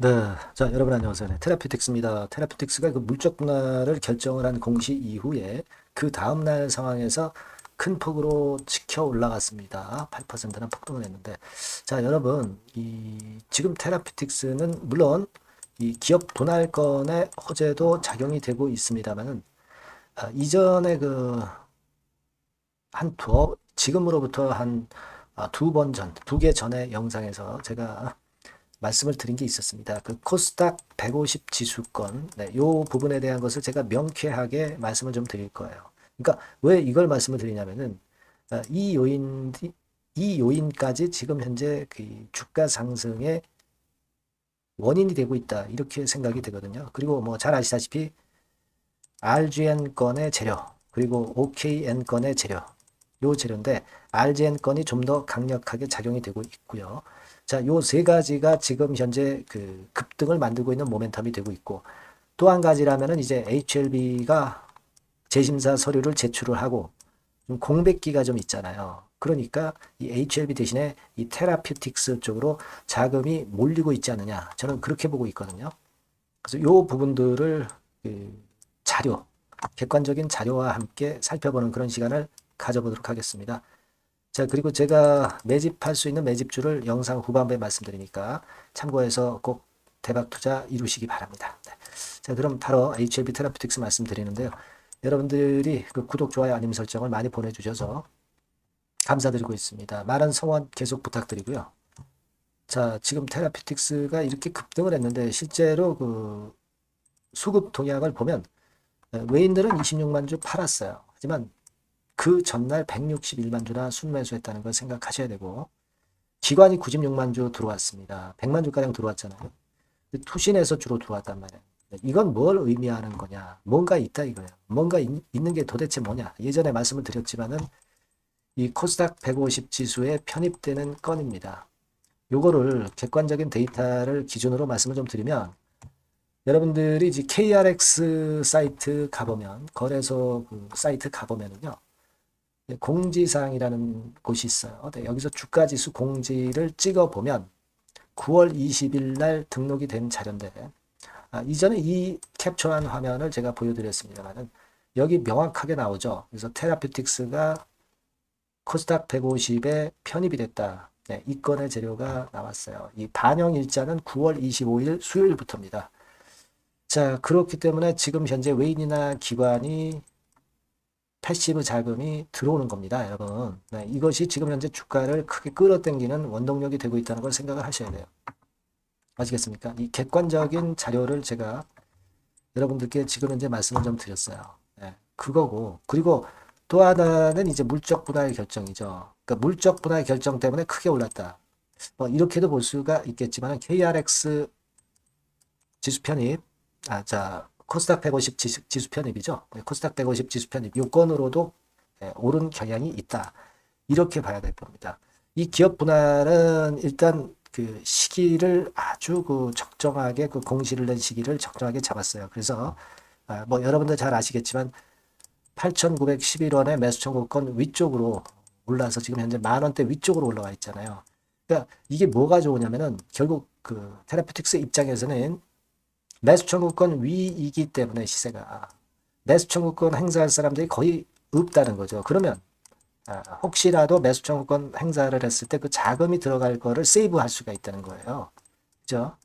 네, 자 여러분 안녕하세요. 네, 테라퓨틱스입니다. 테라퓨틱스가 그 물적 분할을 결정을 한 공시 이후에 그 다음날 상황에서 큰 폭으로 치켜 올라갔습니다. 8%는 폭등을 했는데, 자 여러분 이 지금 테라퓨틱스는 물론 이 기업 분할권의 호재도 작용이 되고 있습니다만은 이전에 그 한 지금으로부터 한 두 번 전, 두 개 전의 영상에서 제가 말씀을 드린 게 있었습니다. 그 코스닥 150 지수권, 네, 요 부분에 대한 것을 제가 명쾌하게 말씀을 좀 드릴 거예요. 그러니까 왜 이걸 말씀을 드리냐면은 이 요인 이 요인까지 지금 현재 그 주가 상승의 원인이 되고 있다 이렇게 생각이 되거든요. 그리고 뭐 잘 아시다시피 RGN 건의 재료 그리고 OKN 건의 재료 요 재료인데 RGN 건이 좀 더 강력하게 작용이 되고 있고요. 자, 요 세 가지가 지금 현재 그 급등을 만들고 있는 모멘텀이 되고 있고 또 한 가지라면은 이제 HLB가 재심사 서류를 제출을 하고 좀 공백기가 좀 있잖아요. 그러니까 이 HLB 대신에 이 테라퓨틱스 쪽으로 자금이 몰리고 있지 않느냐. 저는 그렇게 보고 있거든요. 그래서 요 부분들을 그 자료, 객관적인 자료와 함께 살펴보는 그런 시간을 가져보도록 하겠습니다. 자, 그리고 제가 매집할 수 있는 매집주를 영상 후반부에 말씀드리니까 참고해서 꼭 대박 투자 이루시기 바랍니다. 네. 자, 그럼 바로 HLB 테라피틱스 말씀드리는데요. 여러분들이 그 구독, 좋아요, 알림 설정을 많이 보내주셔서 감사드리고 있습니다. 많은 성원 계속 부탁드리고요. 자, 지금 테라피틱스가 이렇게 급등을 했는데 실제로 그 수급 동향을 보면 외인들은 26만 주 팔았어요. 하지만 그 전날 161만 주나 순매수했다는 걸 생각하셔야 되고 기관이 96만 주 들어왔습니다. 100만 주가량 들어왔잖아요. 투신에서 주로 들어왔단 말이에요. 이건 뭘 의미하는 거냐? 뭔가 있다 이거예요. 뭔가 있는 게 도대체 뭐냐? 예전에 말씀을 드렸지만은 이 코스닥 150 지수에 편입되는 건입니다. 요거를 객관적인 데이터를 기준으로 말씀을 좀 드리면 여러분들이 이제 KRX 사이트 가보면 거래소 그 사이트 가보면은요. 공지사항이라는 곳이 있어요. 네, 여기서 주가지수 공지를 찍어보면 9월 20일 날 등록이 된 자료인데 이전에 이 캡처한 화면을 제가 보여드렸습니다만은 여기 명확하게 나오죠. 그래서 테라퓨틱스가 코스닥 150에 편입이 됐다. 네, 이 건의 재료가 나왔어요. 이 반영 일자는 9월 25일 수요일부터입니다. 자, 그렇기 때문에 지금 현재 외인이나 기관이 패시브 자금이 들어오는 겁니다, 여러분. 네, 이것이 지금 현재 주가를 크게 끌어당기는 원동력이 되고 있다는 걸 생각을 하셔야 돼요. 아시겠습니까? 이 객관적인 자료를 제가 여러분들께 지금 현재 말씀을 좀 드렸어요. 네, 그거고. 그리고 또 하나는 이제 물적 분할 결정이죠. 그러니까 물적 분할 결정 때문에 크게 올랐다. 뭐 이렇게도 볼 수가 있겠지만 KRX 지수 편입, 자, 코스닥 150 지수 편입이죠. 네, 코스닥 150 지수 편입 요건으로도 오른 경향이 있다. 이렇게 봐야 될 겁니다. 이 기업 분할은 일단 그 시기를 아주 그 적정하게 그 공시를 낸 시기를 적정하게 잡았어요. 그래서 뭐 여러분들 잘 아시겠지만 8,911원의 매수 청구권 위쪽으로 올라서 지금 현재 만 원대 위쪽으로 올라와 있잖아요. 그러니까 이게 뭐가 좋으냐면은 결국 그 테라피틱스 입장에서는 매수 청구권 위이기 때문에 시세가 매수 청구권 행사할 사람들이 거의 없다는 거죠. 그러면 혹시라도 매수 청구권 행사를 했을 때 그 자금이 들어갈 거를 세이브할 수가 있다는 거예요. 그죠?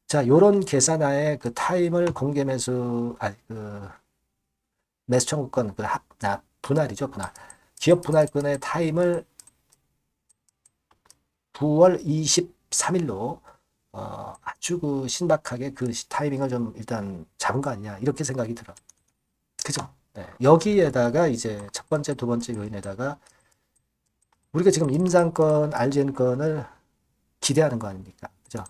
자, 요런 계산하에 그 타임을 공개 매수, 그 매수 청구권, 분할이죠, 분할. 기업 분할권의 타임을 9월 23일로 아주 그 신박하게 그 타이밍을 좀 일단 잡은 거 아니냐 이렇게 생각이 들어. 그죠? 네. 여기에다가 이제 첫 번째, 두 번째 요인에다가 우리가 지금 임상권, RGN권을 기대하는 거 아닙니까? 그죠?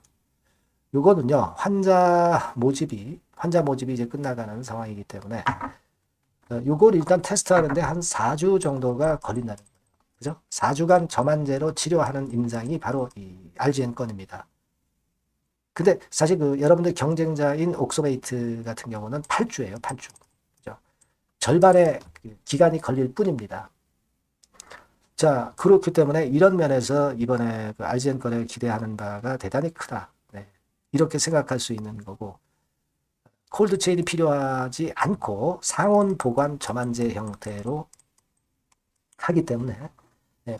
요거는요, 환자 모집이 이제 끝나가는 상황이기 때문에, 요걸 일단 테스트하는데 한 4주 정도가 걸린다는 거예요. 그죠? 4주간 저만제로 치료하는 임상이 바로 이 RGN권입니다. 근데 사실 그 여러분들 경쟁자인 옥소메이트 같은 경우는 8주예요, 8주. 그죠? 절반의 기간이 걸릴 뿐입니다. 자, 그렇기 때문에 이런 면에서 이번에 그 RGN 건을 기대하는 바가 대단히 크다. 네. 이렇게 생각할 수 있는 거고, 콜드 체인이 필요하지 않고 상온 보관 저만제 형태로 하기 때문에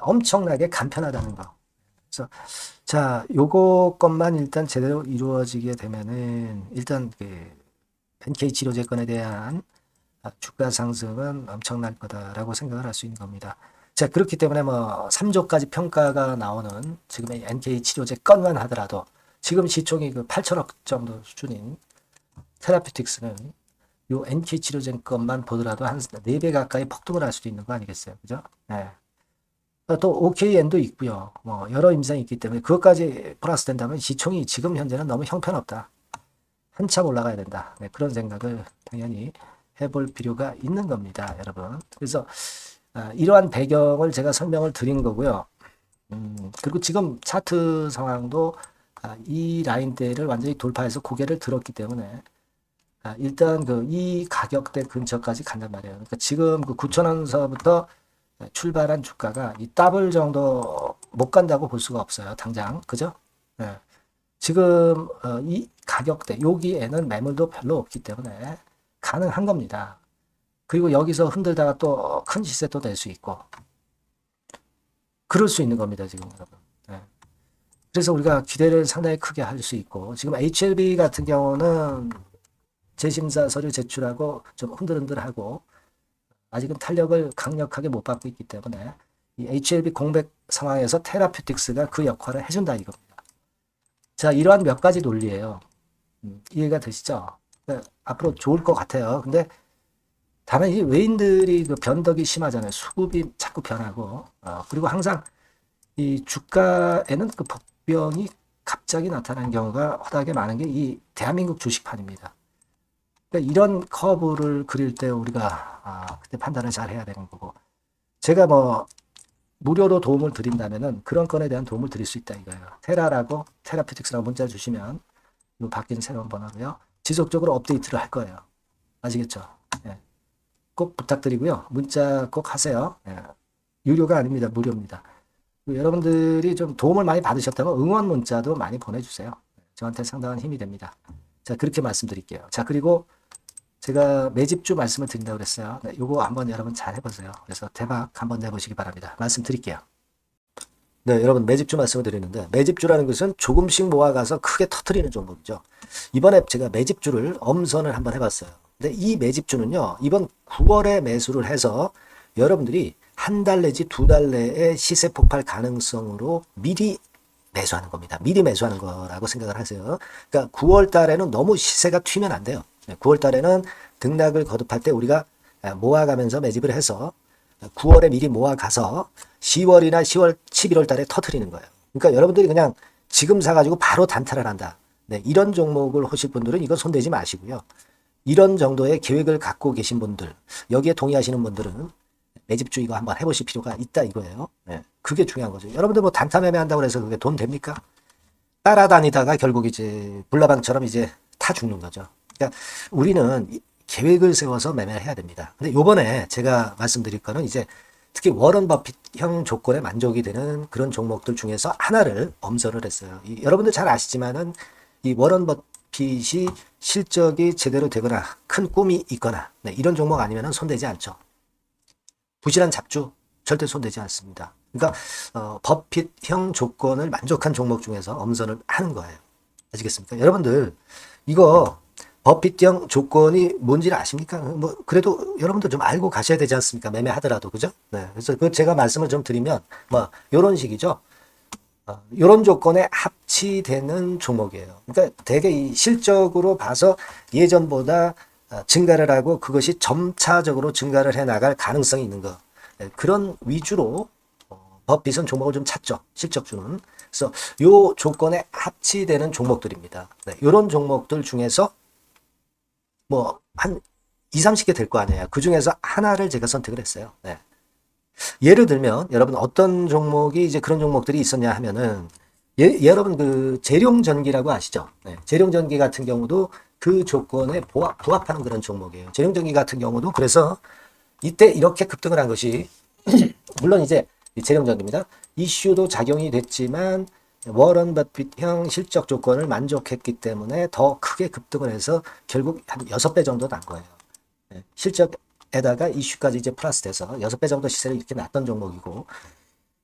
엄청나게 간편하다는 거. 그래서 자, 요거 것만 일단 제대로 이루어지게 되면은 일단 그 NK 치료제건에 대한 주가 상승은 엄청날 거다라고 생각을 할 수 있는 겁니다. 자, 그렇기 때문에 뭐 3조까지 평가가 나오는 지금의 NK 치료제 건만 하더라도 지금 시총이 그 8천억 정도 수준인 테라피틱스는 요 NK 치료제 것만 보더라도 한 4배 가까이 폭등을 할 수도 있는 거 아니겠어요? 그죠? 네. 또 OKN도 있고요. 뭐 여러 임상이 있기 때문에 그것까지 플러스 된다면 시총이 지금 현재는 너무 형편없다. 한참 올라가야 된다. 네, 그런 생각을 당연히 해볼 필요가 있는 겁니다, 여러분. 그래서 이러한 배경을 제가 설명을 드린 거고요. 그리고 지금 차트 상황도 이 라인대를 완전히 돌파해서 고개를 들었기 때문에 일단 그 이 가격대 근처까지 간단 말이에요. 그러니까 지금 그 9,000원서부터 출발한 주가가 이 더블 정도 못 간다고 볼 수가 없어요. 당장. 그죠? 네. 지금 이 가격대 여기에는 매물도 별로 없기 때문에 가능한 겁니다. 그리고 여기서 흔들다가 또 큰 시세 또 낼 수 있고 그럴 수 있는 겁니다. 지금 여러분. 네. 그래서 우리가 기대를 상당히 크게 할 수 있고 지금 HLB 같은 경우는 재심사 서류 제출하고 좀 흔들흔들하고 아직은 탄력을 강력하게 못 받고 있기 때문에 이 HLB 공백 상황에서 테라퓨틱스가 그 역할을 해준다 이겁니다. 자, 이러한 몇 가지 논리예요. 이해가 되시죠? 그러니까 앞으로 좋을 것 같아요. 근데 다만 이 외인들이 그 변덕이 심하잖아요. 수급이 자꾸 변하고 그리고 항상 이 주가에는 그 복병이 갑자기 나타나는 경우가 허다하게 많은 게 이 대한민국 주식판입니다. 그러니까 이런 커브를 그릴 때 우리가 그때 판단을 잘 해야 되는 거고 제가 뭐 무료로 도움을 드린다면은 그런 건에 대한 도움을 드릴 수 있다 이거예요. 테라라고 테라피틱스라고 문자 주시면 이 바뀌는 새로운 번호고요. 지속적으로 업데이트를 할 거예요. 아시겠죠? 예. 꼭 부탁드리고요. 문자 꼭 하세요. 예. 유료가 아닙니다. 무료입니다. 여러분들이 좀 도움을 많이 받으셨다면 응원 문자도 많이 보내주세요. 저한테 상당한 힘이 됩니다. 자, 그렇게 말씀드릴게요. 자, 그리고 제가 매집주 말씀을 드린다고 그랬어요. 네, 요거 한번 여러분 잘 해보세요. 그래서 대박 한번 내보시기 바랍니다. 말씀드릴게요. 네, 여러분 매집주 말씀을 드리는데 매집주라는 것은 조금씩 모아가서 크게 터트리는 종목이죠. 이번에 제가 매집주를 엄선을 한번 해봤어요. 근데 이 매집주는요, 이번 9월에 매수를 해서 여러분들이 한 달 내지 2달 내에 시세 폭발 가능성으로 미리 매수하는 겁니다. 미리 매수하는 거라고 생각을 하세요. 그러니까 9월 달에는 너무 시세가 튀면 안 돼요. 9월 달에는 등락을 거듭할 때 우리가 모아가면서 매집을 해서 9월에 미리 모아가서 10월이나 10월, 11월 달에 터트리는 거예요. 그러니까 여러분들이 그냥 지금 사가지고 바로 단타를 한다. 네, 이런 종목을 하실 분들은 이거 손대지 마시고요. 이런 정도의 계획을 갖고 계신 분들, 여기에 동의하시는 분들은 매집주 이거 한번 해보실 필요가 있다 이거예요. 네, 그게 중요한 거죠. 여러분들 뭐 단타 매매한다고 해서 그게 돈 됩니까? 따라다니다가 결국 이제 불나방처럼 이제 타 죽는 거죠. 그러니까 우리는 계획을 세워서 매매를 해야 됩니다. 근데 요번에 제가 말씀드릴 거는 이제 특히 워런 버핏형 조건에 만족이 되는 그런 종목들 중에서 하나를 엄선을 했어요. 여러분들 잘 아시지만은 이 워런 버핏이 실적이 제대로 되거나 큰 꿈이 있거나 네, 이런 종목 아니면은 손대지 않죠. 부실한 잡주 절대 손대지 않습니다. 그러니까 버핏형 조건을 만족한 종목 중에서 엄선을 하는 거예요. 아시겠습니까? 여러분들 이거 버핏형 조건이 뭔지를 아십니까? 뭐 그래도 여러분들 좀 알고 가셔야 되지 않습니까? 매매하더라도 그죠? 네. 그래서 그 제가 말씀을 좀 드리면 뭐 이런 식이죠. 이런 조건에 합치되는 종목이에요. 그러니까 되게 이 실적으로 봐서 예전보다 증가를 하고 그것이 점차적으로 증가를 해 나갈 가능성이 있는 거. 네. 그런 위주로 버핏은 종목을 좀 찾죠. 실적주는. 그래서 요 조건에 합치되는 종목들입니다. 네. 이런 종목들 중에서 뭐 한 2, 30개 될 거 아니에요. 그 중에서 하나를 제가 선택을 했어요. 네. 예를 들면 여러분 어떤 종목이 이제 그런 종목들이 있었냐 하면은 여러분 그 재룡전기라고 아시죠? 네. 재룡전기 같은 경우도 그 조건에 부합하는 그런 종목이에요. 재룡전기 같은 경우도 그래서 이때 이렇게 급등을 한 것이 물론 이제 재룡전기입니다. 이슈도 작용이 됐지만 워런 버핏형 실적 조건을 만족했기 때문에 더 크게 급등을 해서 결국 한 6배 정도 난 거예요. 실적에다가 이슈까지 이제 플러스 돼서 6배 정도 시세를 이렇게 났던 종목이고,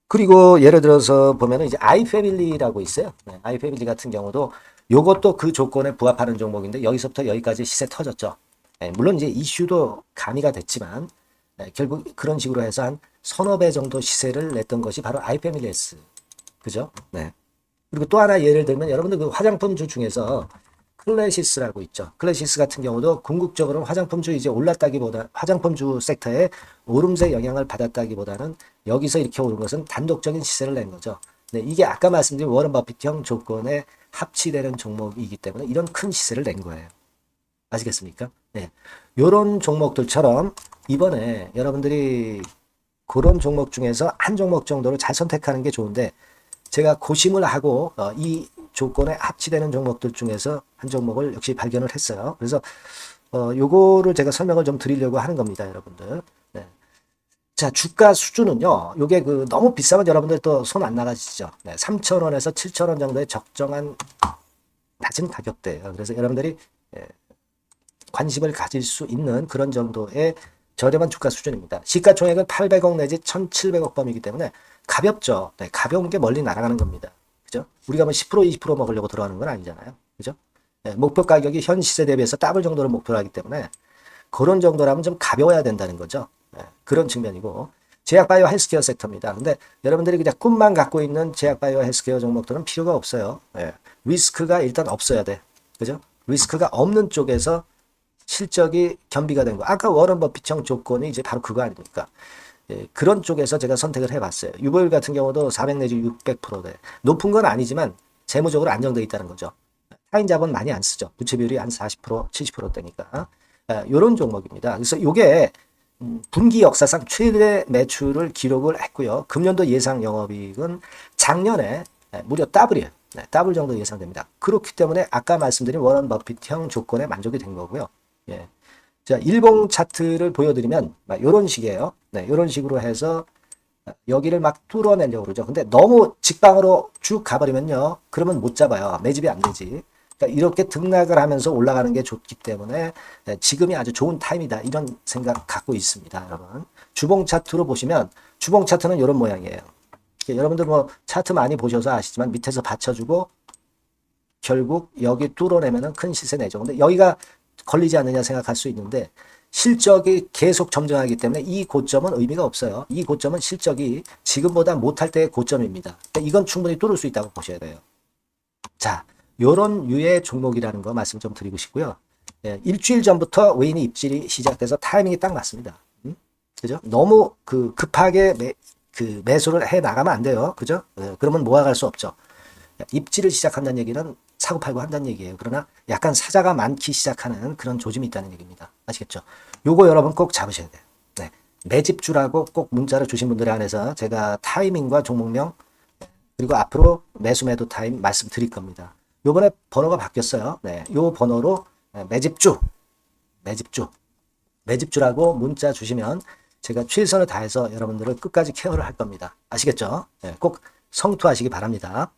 그리고 예를 들어서 보면은 이제 아이패밀리라고 있어요. 아이패밀리 같은 경우도 요것도 그 조건에 부합하는 종목인데 여기서부터 여기까지 시세 터졌죠. 물론 이제 이슈도 가미가 됐지만 결국 그런 식으로 해서 한 서너 배 정도 시세를 냈던 것이 바로 아이패밀리스. 그죠? 네. 그리고 또 하나 예를 들면 여러분들 그 화장품주 중에서 클래시스라고 있죠. 클래시스 같은 경우도 궁극적으로 화장품주 이제 올랐다기보다 화장품주 섹터에 오름세 영향을 받았다기보다는 여기서 이렇게 오른 것은 단독적인 시세를 낸 거죠. 네, 이게 아까 말씀드린 워런 버핏형 조건에 합치되는 종목이기 때문에 이런 큰 시세를 낸 거예요. 아시겠습니까? 네. 요런 종목들처럼 이번에 여러분들이 그런 종목 중에서 한 종목 정도를 잘 선택하는 게 좋은데 제가 고심을 하고 이 조건에 합치되는 종목들 중에서 한 종목을 역시 발견을 했어요. 그래서 요거를 제가 설명을 좀 드리려고 하는 겁니다, 여러분들. 네. 자, 주가 수준은요. 요게 그 너무 비싸면 여러분들 또 손 안 나가시죠. 네, 3,000원에서 7,000원 정도의 적정한 낮은 가격대예요. 그래서 여러분들이 관심을 가질 수 있는 그런 정도의 저렴한 주가 수준입니다. 시가총액은 800억 내지 1,700억 범위이기 때문에 가볍죠. 네, 가벼운 게 멀리 날아가는 겁니다. 그죠? 우리가 뭐 10% 20% 먹으려고 들어가는 건 아니잖아요. 그죠? 네, 목표 가격이 현 시세 대비해서 더블 정도를 목표로 하기 때문에 그런 정도라면 좀 가벼워야 된다는 거죠. 네, 그런 측면이고 제약바이오 헬스케어 섹터입니다. 근데 여러분들이 그냥 꿈만 갖고 있는 제약바이오 헬스케어 종목들은 필요가 없어요. 네, 리스크가 일단 없어야 돼. 그죠? 리스크가 없는 쪽에서 실적이 겸비가 된 거. 아까 워런 버핏형 조건이 이제 바로 그거 아닙니까? 예, 그런 쪽에서 제가 선택을 해봤어요. 유보율 같은 경우도 400 내지 600%대. 높은 건 아니지만 재무적으로 안정되어 있다는 거죠. 타인 자본 많이 안 쓰죠. 부채 비율이 한 40%, 70%대니까. 이런 종목입니다. 그래서 이게 분기 역사상 최대 매출을 기록을 했고요. 금년도 예상 영업이익은 작년에 무려 더블이에요. 네, 더블 정도 예상됩니다. 그렇기 때문에 아까 말씀드린 워런 버핏형 조건에 만족이 된 거고요. 예. 자, 일봉 차트를 보여드리면 이런 식이에요. 네, 이런 식으로 해서 여기를 막 뚫어내려고 그러죠. 근데 너무 직방으로 쭉 가버리면요. 그러면 못 잡아요. 매집이 안 되지. 그러니까 이렇게 등락을 하면서 올라가는 게 좋기 때문에 지금이 아주 좋은 타임이다. 이런 생각 갖고 있습니다. 여러분. 주봉 차트로 보시면 주봉 차트는 이런 모양이에요. 여러분들 뭐 차트 많이 보셔서 아시지만 밑에서 받쳐주고 결국 여기 뚫어내면은 큰 시세 내죠. 근데 여기가 걸리지 않느냐 생각할 수 있는데 실적이 계속 점증하기 때문에 이 고점은 의미가 없어요. 이 고점은 실적이 지금보다 못할 때의 고점입니다. 그러니까 이건 충분히 뚫을 수 있다고 보셔야 돼요. 자, 요런 유의 종목이라는 거 말씀 좀 드리고 싶고요. 예, 일주일 전부터 외인이 입질이 시작돼서 타이밍이 딱 맞습니다. 그죠? 너무 급하게 매수를 해 나가면 안 돼요. 그죠? 예, 그러면 모아갈 수 없죠. 입지를 시작한다는 얘기는 사고 팔고 한다는 얘기예요. 그러나 약간 사자가 많기 시작하는 그런 조짐이 있다는 얘기입니다. 아시겠죠? 요거 여러분 꼭 잡으셔야 돼요. 네. 매집주라고 꼭 문자를 주신 분들에 한해서 제가 타이밍과 종목명 그리고 앞으로 매수 매도 타임 말씀드릴 겁니다. 요번에 번호가 바뀌었어요. 네. 요 번호로 매집주라고 문자 주시면 제가 최선을 다해서 여러분들을 끝까지 케어를 할 겁니다. 아시겠죠? 네. 꼭 성투하시기 바랍니다.